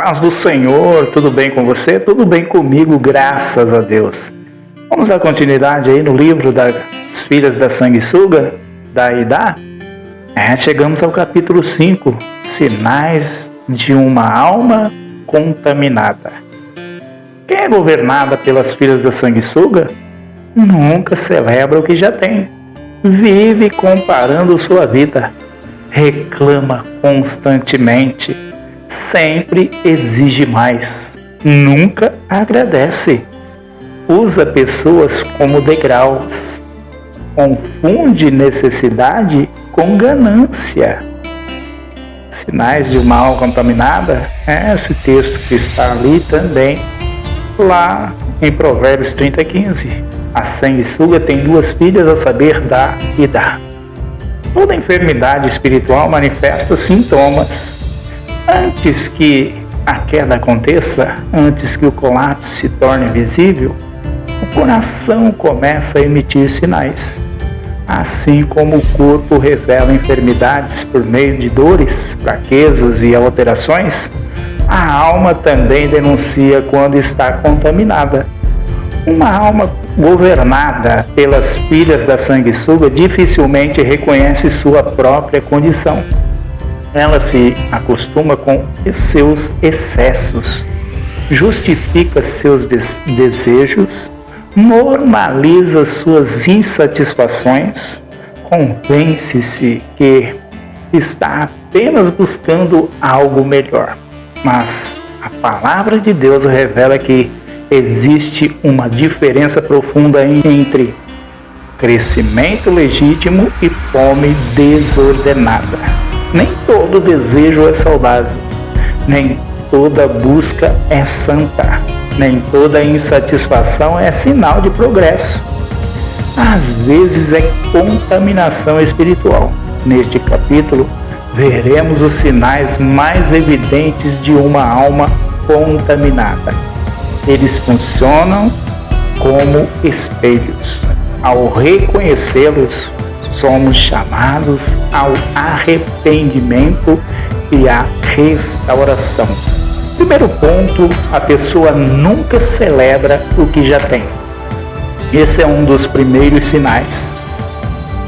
paz do Senhor, tudo bem com você? Tudo bem comigo, graças a Deus. Vamos dar continuidade aí no livro das filhas da sanguessuga, da Aida? Chegamos ao capítulo 5, Sinais de uma alma contaminada. Quem é governada pelas filhas da sanguessuga nunca celebra o que já tem. Vive comparando sua vida, reclama constantemente, sempre exige mais, nunca agradece, usa pessoas como degraus, confunde necessidade com ganância. Sinais de uma alma contaminada é esse texto que está ali também, lá em Provérbios 30:15. A sanguessuga tem duas filhas, a saber, dá e dá. Toda enfermidade espiritual manifesta sintomas. Antes que a queda aconteça, antes que o colapso se torne visível, o coração começa a emitir sinais. Assim como o corpo revela enfermidades por meio de dores, fraquezas e alterações, a alma também denuncia quando está contaminada. Uma alma governada pelas filhas da sanguessuga dificilmente reconhece sua própria condição. Ela se acostuma com seus excessos, justifica seus desejos, normaliza suas insatisfações, convence-se que está apenas buscando algo melhor. Mas a palavra de Deus revela que existe uma diferença profunda entre crescimento legítimo e fome desordenada. Nem todo desejo é saudável, nem toda busca é santa, nem toda insatisfação é sinal de progresso. Às vezes é contaminação espiritual. Neste capítulo, veremos os sinais mais evidentes de uma alma contaminada. Eles funcionam como espelhos. Ao reconhecê-los, somos chamados ao arrependimento e à restauração. Primeiro ponto, a pessoa nunca celebra o que já tem. Esse é um dos primeiros sinais.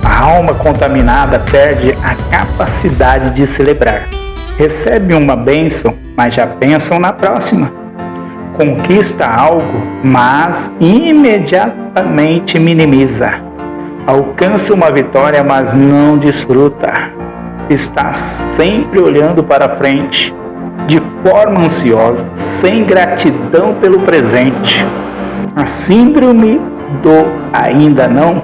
A alma contaminada perde a capacidade de celebrar. Recebe uma bênção, mas já pensam na próxima. Conquista algo, mas imediatamente minimiza. Alcança uma vitória, mas não desfruta. Está sempre olhando para frente, de forma ansiosa, sem gratidão pelo presente. A síndrome do ainda não.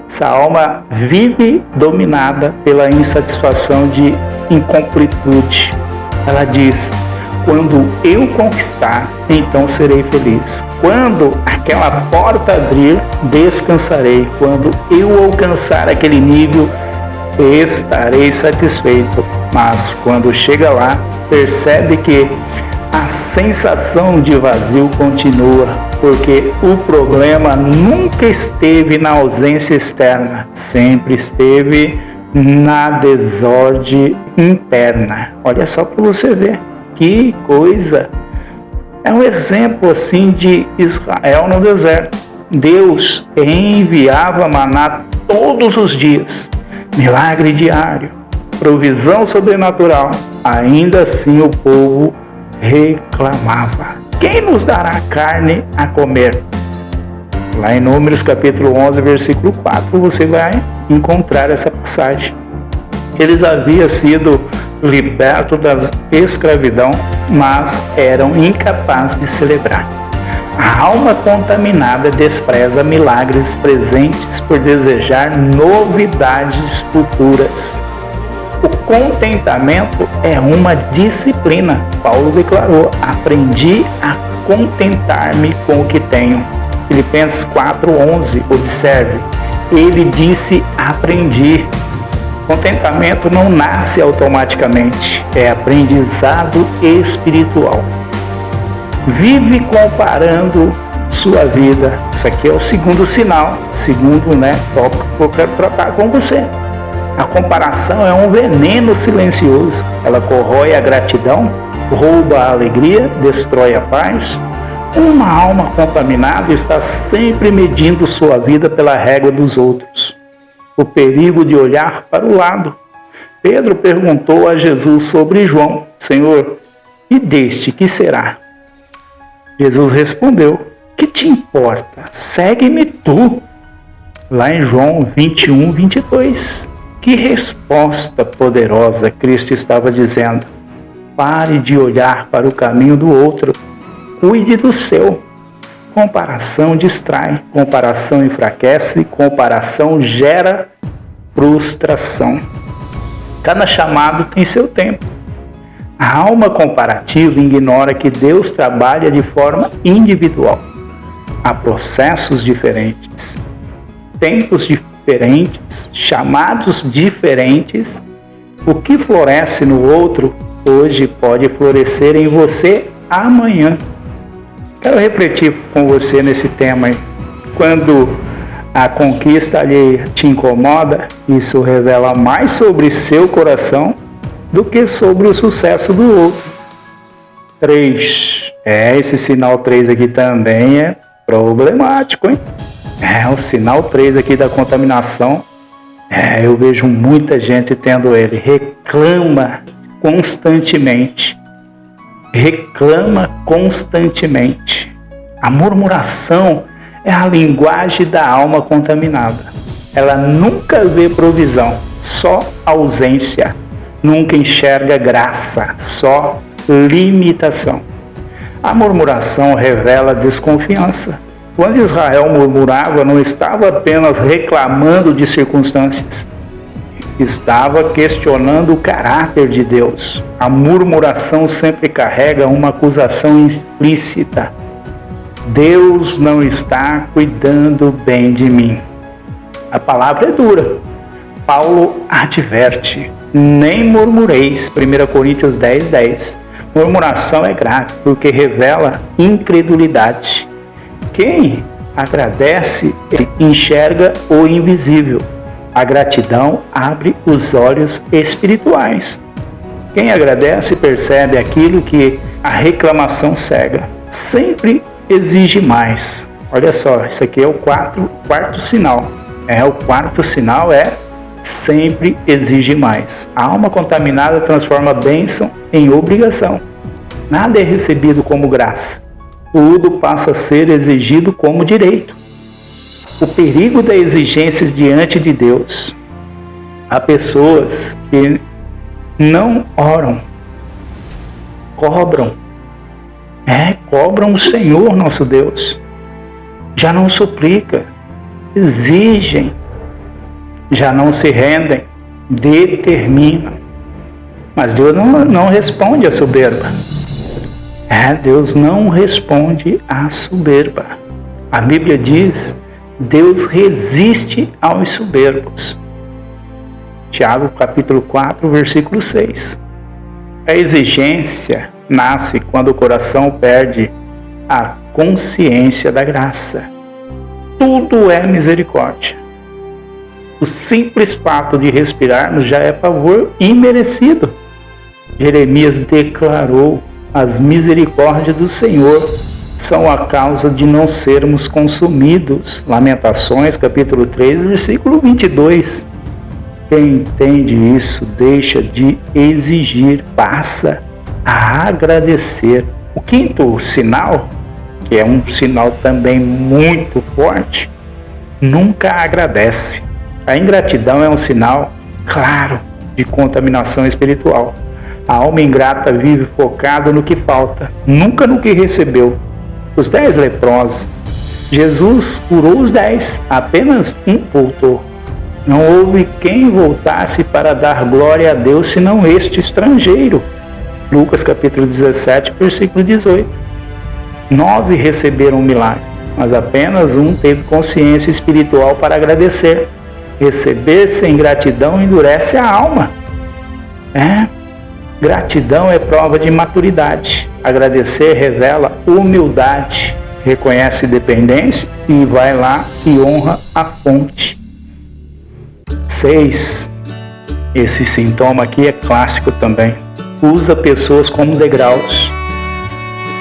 Essa alma vive dominada pela insatisfação de incompletude. Ela diz: quando eu conquistar, então serei feliz. Quando aquela porta abrir, descansarei. Quando eu alcançar aquele nível, estarei satisfeito. Mas quando chega lá, percebe que a sensação de vazio continua, porque o problema nunca esteve na ausência externa, sempre esteve na desordem interna. Olha só para você ver. Que coisa! É um exemplo assim de Israel no deserto. Deus enviava maná todos os dias, milagre diário, provisão sobrenatural. Ainda assim o povo reclamava: quem nos dará carne a comer? Lá em Números capítulo 11, versículo 4, você vai encontrar essa passagem. Eles haviam sido libertos da escravidão, mas eram incapazes de celebrar. A alma contaminada despreza milagres presentes por desejar novidades futuras. O contentamento é uma disciplina. Paulo declarou: aprendi a contentar-me com o que tenho. Filipenses 4:11, observe, ele disse aprendi. Contentamento não nasce automaticamente, é aprendizado espiritual. Vive comparando sua vida. Isso aqui é o segundo sinal, segundo tópico que eu quero tratar com você. A comparação é um veneno silencioso. Ela corrói a gratidão, rouba a alegria, destrói a paz. Uma alma contaminada está sempre medindo sua vida pela régua dos outros. O perigo de olhar para o lado. Pedro perguntou a Jesus sobre João: Senhor, e deste que será? Jesus respondeu: que te importa? Segue-me tu. Lá em João 21, 22. Que resposta poderosa Cristo estava dizendo. Pare de olhar para o caminho do outro. Cuide do seu. Comparação distrai, comparação enfraquece, comparação gera frustração. Cada chamado tem seu tempo. A alma comparativa ignora que Deus trabalha de forma individual. Há processos diferentes, tempos diferentes, chamados diferentes. O que floresce no outro hoje pode florescer em você amanhã. Quero refletir com você nesse tema aí. Quando a conquista alheia te incomoda, isso revela mais sobre seu coração do que sobre o sucesso do outro. 3. Esse sinal 3 aqui também é problemático, hein? O sinal 3 aqui da contaminação. Eu vejo muita gente tendo ele. Reclama constantemente. A murmuração é a linguagem da alma contaminada. Ela nunca vê provisão, só ausência. Nunca enxerga graça, só limitação. A murmuração revela desconfiança. Quando Israel murmurava, não estava apenas reclamando de circunstâncias. Estava questionando o caráter de Deus. A murmuração sempre carrega uma acusação implícita. Deus não está cuidando bem de mim. A palavra é dura. Paulo adverte: nem murmureis. 1 Coríntios 10, 10. Murmuração é grave porque revela incredulidade. Quem agradece enxerga o invisível. A gratidão abre os olhos espirituais. Quem agradece percebe aquilo que a reclamação cega. Sempre exige mais. Olha só, isso aqui é o quarto sinal. O quarto sinal é sempre exige mais. A alma contaminada transforma a bênção em obrigação. Nada é recebido como graça. Tudo passa a ser exigido como direito. O perigo da exigência diante de Deus. Há pessoas que não oram, cobram o Senhor nosso Deus. Já não suplica, exigem, já não se rendem, determinam. Mas Deus não responde à soberba. Deus não responde à soberba. A Bíblia diz: Deus resiste aos soberbos. Tiago capítulo 4, versículo 6. A exigência nasce quando o coração perde a consciência da graça. Tudo é misericórdia. O simples fato de respirarmos já é favor imerecido. Jeremias declarou: as misericórdias do Senhor são a causa de não sermos consumidos. Lamentações, capítulo 3, versículo 22. Quem entende isso deixa de exigir, passa a agradecer. O quinto sinal, que é um sinal também muito forte, nunca agradece. A ingratidão é um sinal claro de contaminação espiritual. A alma ingrata vive focada no que falta, nunca no que recebeu. Os 10 leprosos, Jesus curou os 10, apenas um voltou. Não houve quem voltasse para dar glória a Deus senão este estrangeiro. Lucas capítulo 17, versículo 18. 9 receberam um milagre, mas apenas um teve consciência espiritual para agradecer. Receber sem gratidão endurece a alma. Gratidão é prova de maturidade. Agradecer revela humildade. Reconhece dependência e vai lá e honra a fonte. 6. Esse sintoma aqui é clássico também. usa pessoas como degraus.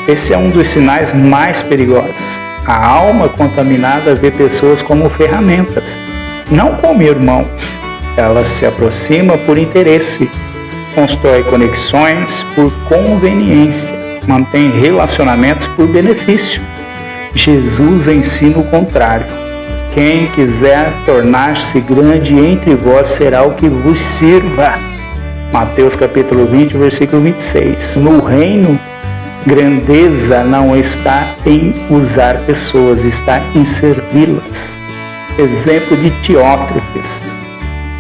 Esse é um dos sinais mais perigosos. A alma contaminada vê pessoas como ferramentas, não como irmão. Ela se aproxima por interesse, constrói conexões por conveniência, mantém relacionamentos por benefício. Jesus ensina o contrário. Quem quiser tornar-se grande entre vós será o que vos sirva. Mateus capítulo 20, versículo 26. No reino, grandeza não está em usar pessoas, está em servi-las. Exemplo de Teótrefes.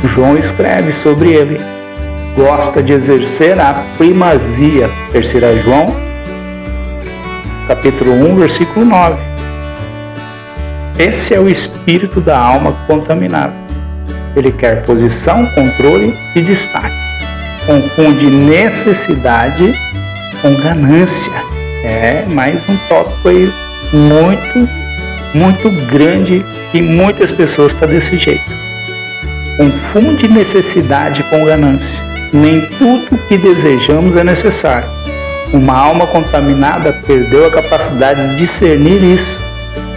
João escreve sobre ele. Gosta de exercer a primazia. 3 João, capítulo 1, versículo 9. Esse é o espírito da alma contaminada. Ele quer posição, controle e destaque. Confunde necessidade com ganância. É mais um tópico aí muito grande e muitas pessoas estão desse jeito. Confunde necessidade com ganância. Nem tudo que desejamos é necessário. Uma alma contaminada perdeu a capacidade de discernir isso.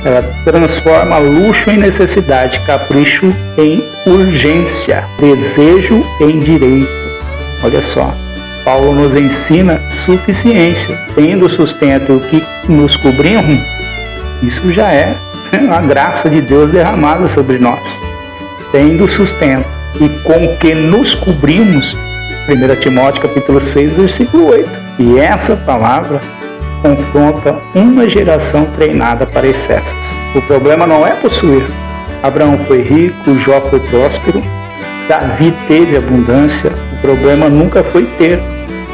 Ela transforma luxo em necessidade, capricho em urgência, desejo em direito. Olha só, Paulo nos ensina suficiência, tendo sustento o que nos cobrimos. Isso já é a graça de Deus derramada sobre nós. Tendo sustento e com o que nos cobrimos, 1 Timóteo capítulo 6, versículo 8. E essa palavra confronta uma geração treinada para excessos. O problema não é possuir. Abraão foi rico, Jó foi próspero, Davi teve abundância. O problema nunca foi ter.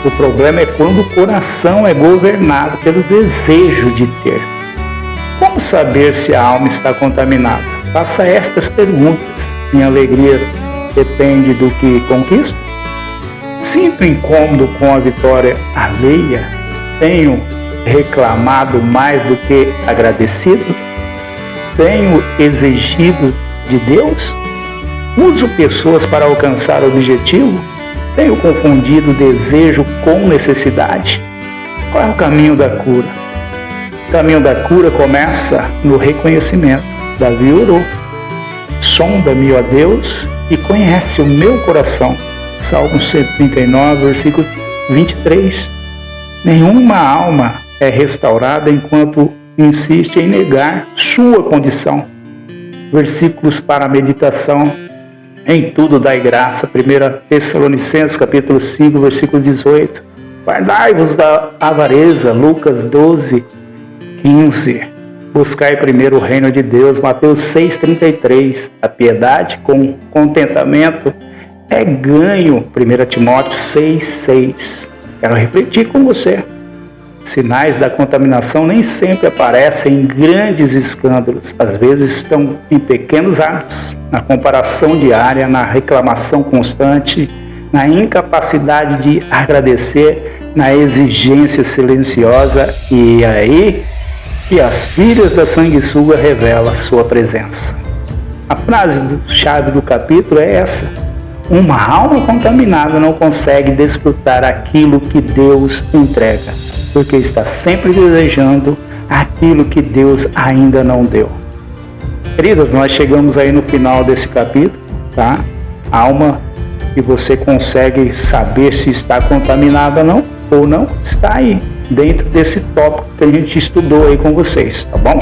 O problema é quando o coração é governado pelo desejo de ter. Como saber se a alma está contaminada? Faça estas perguntas. Minha alegria depende do que conquisto? Sinto incômodo com a vitória alheia? Tenho reclamado mais do que agradecido? Tenho exigido de Deus? Uso pessoas para alcançar o objetivo? Tenho confundido desejo com necessidade? Qual é o caminho da cura? O caminho da cura começa no reconhecimento. Davi orou. Sonda-me, ó Deus, e conhece o meu coração. Salmo 139, versículo 23. Nenhuma alma é restaurada enquanto insiste em negar sua condição. Versículos para a meditação. Em tudo dai graça. 1 Tessalonicenses capítulo 5, versículo 18. Guardai-vos da avareza. Lucas 12, 15. Buscai primeiro o reino de Deus. Mateus 6, 33. A piedade com contentamento é ganho. 1 Timóteo 6, 6. Quero refletir com você. Sinais da contaminação nem sempre aparecem em grandes escândalos. Às vezes estão em pequenos atos, na comparação diária, na reclamação constante, na incapacidade de agradecer, na exigência silenciosa. E aí que as filhas da sanguessuga revelam sua presença. A frase-chave do capítulo é essa. Uma alma contaminada não consegue desfrutar aquilo que Deus entrega, porque está sempre desejando aquilo que Deus ainda não deu. Queridas, nós chegamos aí no final desse capítulo, tá? Alma que você consegue saber se está contaminada ou não, está aí, dentro desse tópico que a gente estudou aí com vocês, tá bom?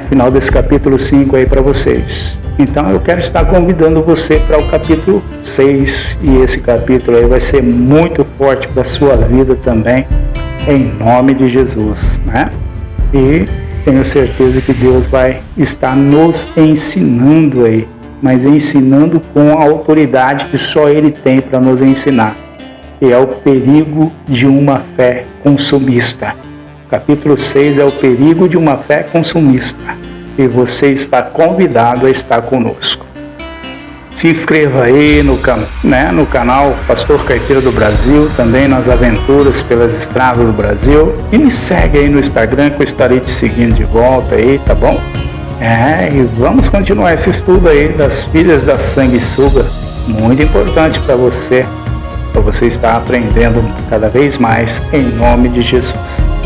Final desse capítulo 5 aí para vocês. Então eu quero estar convidando você para o capítulo 6, e esse capítulo aí vai ser muito forte para a sua vida também, em nome de Jesus, né? E tenho certeza que Deus vai estar nos ensinando aí, mas ensinando com a autoridade que só Ele tem para nos ensinar, que é o perigo de uma fé consumista. Capítulo 6 é o perigo de uma fé consumista, e você está convidado a estar conosco. Se inscreva aí no canal Pastor Carteiro do Brasil, também nas aventuras pelas estradas do Brasil, e me segue aí no Instagram que eu estarei te seguindo de volta aí, tá bom? E vamos continuar esse estudo aí das filhas da sanguessuga, muito importante para você para você estar aprendendo cada vez mais em nome de Jesus.